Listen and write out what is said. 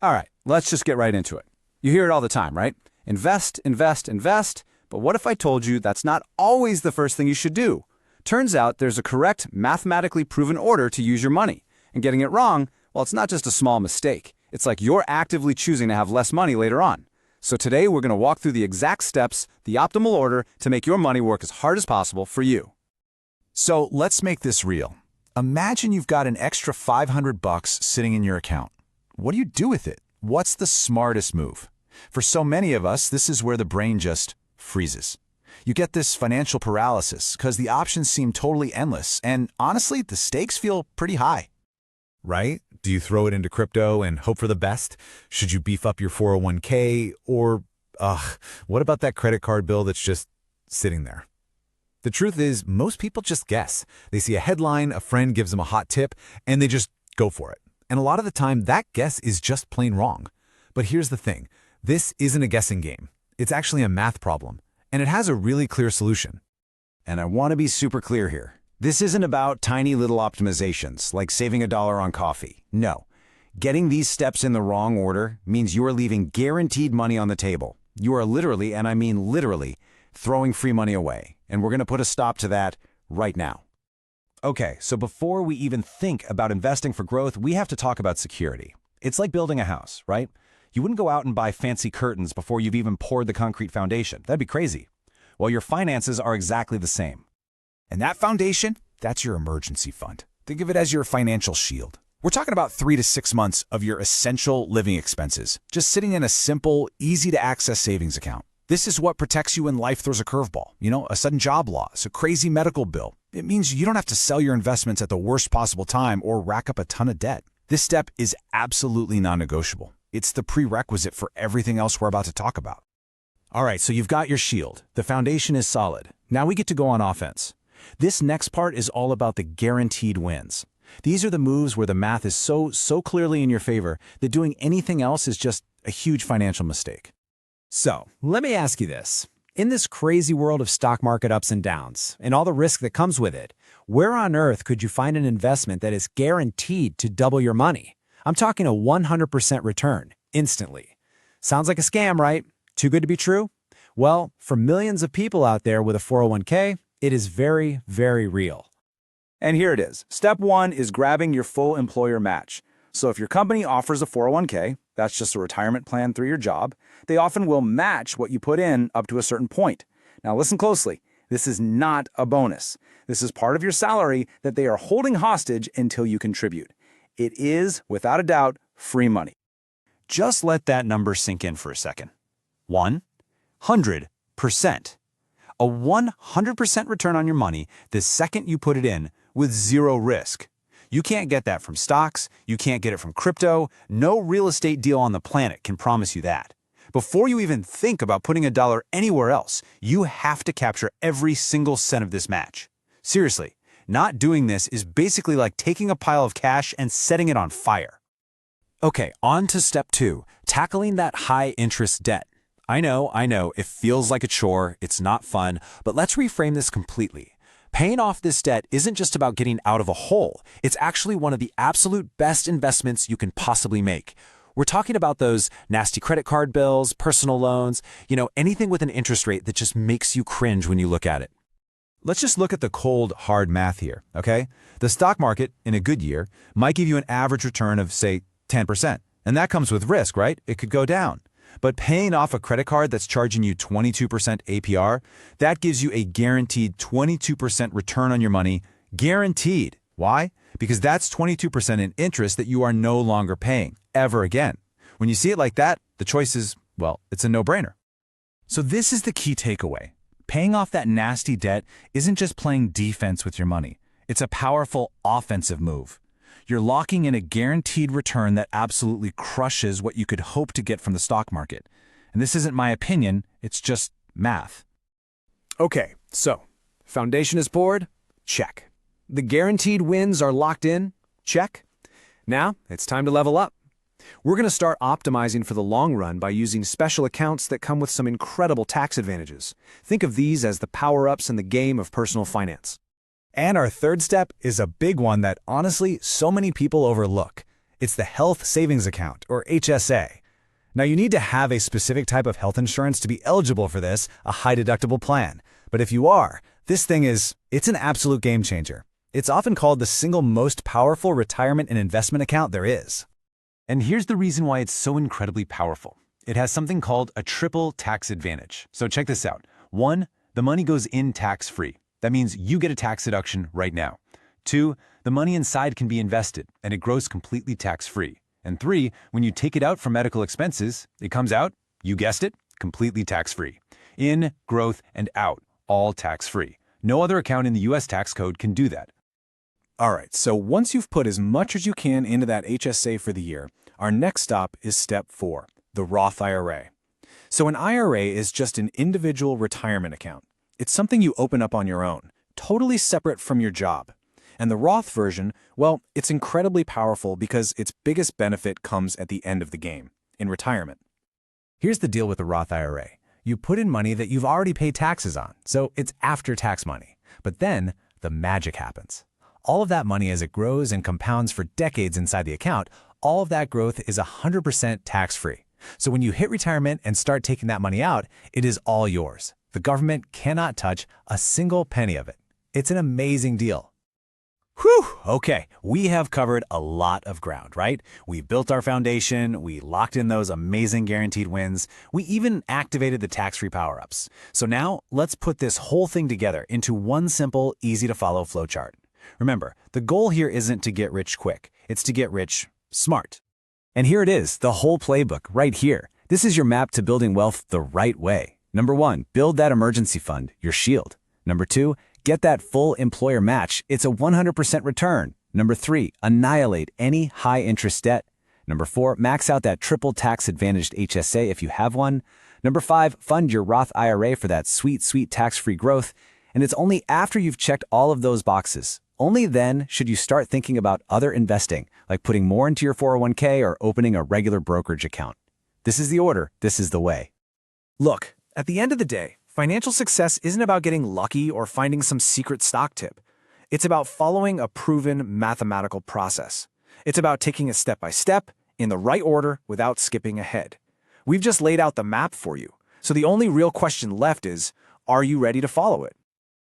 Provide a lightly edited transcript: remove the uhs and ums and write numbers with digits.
All right, let's just get right into it. You hear it all the time, right? Invest, invest, invest. But what if I told you that's not always the first thing you should do? Turns out there's a correct, mathematically proven order to use your money. And getting it wrong, well, it's not just a small mistake. It's like you're actively choosing to have less money later on. So today we're going to walk through the exact steps, the optimal order to make your money work as hard as possible for you. So let's make this real. Imagine you've got an extra $500 sitting in your account. What do you do with it? What's the smartest move? For so many of us, this is where the brain just freezes. You get this financial paralysis because the options seem totally endless, and honestly, the stakes feel pretty high. Right? Do you throw it into crypto and hope for the best? Should you beef up your 401k? Or, what about that credit card bill that's just sitting there? The truth is, most people just guess. They see a headline, a friend gives them a hot tip, and they just go for it. And a lot of the time, that guess is just plain wrong. But here's the thing. This isn't a guessing game. It's actually a math problem, and it has a really clear solution. And I want to be super clear here. This isn't about tiny little optimizations, like saving $1 on coffee. No. Getting these steps in the wrong order means you are leaving guaranteed money on the table. You are literally, and I mean literally, throwing free money away. And we're going to put a stop to that right now. Okay, so before we even think about investing for growth, we have to talk about security. It's like building a house, right? You wouldn't go out and buy fancy curtains before you've even poured the concrete foundation. That'd be crazy. Well, your finances are exactly the same. And that foundation, that's your emergency fund. Think of it as your financial shield. We're talking about 3 to 6 months of your essential living expenses, just sitting in a simple, easy-to-access savings account. This is what protects you when life throws a curveball. A sudden job loss, a crazy medical bill. It means you don't have to sell your investments at the worst possible time or rack up a ton of debt. This step is absolutely non-negotiable. It's the prerequisite for everything else we're about to talk about. All right, so you've got your shield. The foundation is solid. Now we get to go on offense. This next part is all about the guaranteed wins. These are the moves where the math is so clearly in your favor that doing anything else is just a huge financial mistake. So, let me ask you this. In this crazy world of stock market ups and downs, and all the risk that comes with it, where on earth could you find an investment that is guaranteed to double your money? I'm talking a 100% return, instantly. Sounds like a scam, right? Too good to be true? Well, for millions of people out there with a 401k, it is very, very real. And here it is. Step 1 is grabbing your full employer match. So if your company offers a 401k, that's just a retirement plan through your job, they often will match what you put in up to a certain point. Now listen closely. This is not a bonus. This is part of your salary that they are holding hostage until you contribute. It is, without a doubt, free money. Just let that number sink in for a second. 100%. A 100% return on your money the second you put it in with zero risk. You can't get that from stocks, you can't get it from crypto, no real estate deal on the planet can promise you that. Before you even think about putting $1 anywhere else, you have to capture every single cent of this match. Seriously, not doing this is basically like taking a pile of cash and setting it on fire. Okay, on to step 2, tackling that high-interest debt. I know, it feels like a chore, it's not fun, but let's reframe this completely. Paying off this debt isn't just about getting out of a hole. It's actually one of the absolute best investments you can possibly make. We're talking about those nasty credit card bills, personal loans, anything with an interest rate that just makes you cringe when you look at it. Let's just look at the cold, hard math here, okay? The stock market, in a good year, might give you an average return of, say, 10%. And that comes with risk, right? It could go down. But paying off a credit card that's charging you 22% APR, that gives you a guaranteed 22% return on your money, guaranteed. Why? Because that's 22% in interest that you are no longer paying, ever again. When you see it like that, the choice is, well, it's a no-brainer. So this is the key takeaway. Paying off that nasty debt isn't just playing defense with your money. It's a powerful offensive move. You're locking in a guaranteed return that absolutely crushes what you could hope to get from the stock market. And this isn't my opinion, it's just math. Okay, so, foundation is poured? Check. The guaranteed wins are locked in? Check. Now, it's time to level up. We're going to start optimizing for the long run by using special accounts that come with some incredible tax advantages. Think of these as the power-ups in the game of personal finance. And our third step is a big one that, honestly, so many people overlook. It's the Health Savings Account, or HSA. Now, you need to have a specific type of health insurance to be eligible for this, a high-deductible plan. But if you are, it's an absolute game changer. It's often called the single most powerful retirement and investment account there is. And here's the reason why it's so incredibly powerful. It has something called a triple tax advantage. So check this out. 1, the money goes in tax-free. That means you get a tax deduction right now. 2, the money inside can be invested, and it grows completely tax-free. And 3, when you take it out for medical expenses, it comes out, you guessed it, completely tax-free. In, growth, and out, all tax-free. No other account in the U.S. tax code can do that. All right, so once you've put as much as you can into that HSA for the year, our next stop is step 4, the Roth IRA. So an IRA is just an individual retirement account. It's something you open up on your own, totally separate from your job. And the Roth version, well, it's incredibly powerful because its biggest benefit comes at the end of the game, in retirement. Here's the deal with the Roth IRA. You put in money that you've already paid taxes on, so it's after-tax money. But then, the magic happens. All of that money, as it grows and compounds for decades inside the account, all of that growth is 100% tax-free. So when you hit retirement and start taking that money out, it is all yours. The government cannot touch a single penny of it. It's an amazing deal. Whew, okay, we have covered a lot of ground, right? We built our foundation, we locked in those amazing guaranteed wins, we even activated the tax-free power-ups. So now, let's put this whole thing together into one simple, easy-to-follow flowchart. Remember, the goal here isn't to get rich quick, it's to get rich smart. And here it is, the whole playbook, right here. This is your map to building wealth the right way. Number 1, build that emergency fund, your shield. Number 2, get that full employer match. It's a 100% return. Number 3, annihilate any high-interest debt. Number 4, max out that triple tax-advantaged HSA if you have one. Number 5, fund your Roth IRA for that sweet, sweet tax-free growth. And it's only after you've checked all of those boxes, only then should you start thinking about other investing, like putting more into your 401k or opening a regular brokerage account. This is the order. This is the way. Look, at the end of the day, financial success isn't about getting lucky or finding some secret stock tip. It's about following a proven mathematical process. It's about taking it step by step, in the right order, without skipping ahead. We've just laid out the map for you, so the only real question left is, are you ready to follow it?